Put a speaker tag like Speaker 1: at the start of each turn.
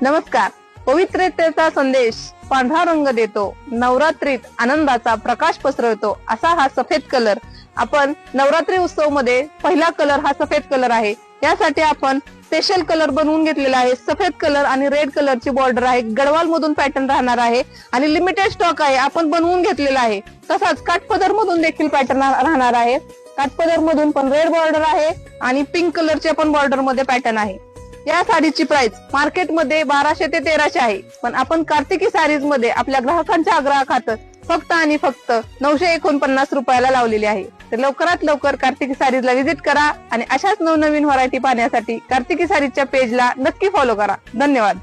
Speaker 1: नमस्कार. पवित्रतेचा संदेश पांढरा रंग देतो, नवरात्रीत आनंदाचा प्रकाश पसरवतो असा हा सफेद कलर आपण नवरात्री उत्सव मध्ये पहिला कलर हा सफेद कलर आहे. यासाठी आपण स्पेशल कलर बनवून घेतलेला आहे. सफेद कलर आणि रेड कलरची बॉर्डर आहे. गडवाल मधून पॅटर्न राहणार आहे आणि लिमिटेड स्टॉक आहे. आपण बनवून घेतलेला आहे. तसाच काठपदर मधून देखील पॅटर्न राहणार आहे. काठपदर मधून पण रेड बॉर्डर आहे आणि पिंक कलरचे पण बॉर्डर मध्ये पॅटर्न आहे. या साडीची प्राइस मार्केटमध्ये 1200 ते 1300 आहे, पण आपण कार्तिकी साडीज मध्ये आपल्या ग्राहकांच्या आग्रहाखातर फक्त आणि फक्त 949 रुपयाला लावलेली आहे. तर लवकरात लवकर कार्तिकी साडीजला व्हिजिट करा आणि अशाच नवनवीन व्हरायटी पाहण्यासाठी कार्तिकी साडीजच्या पेजला नक्की फॉलो करा. धन्यवाद.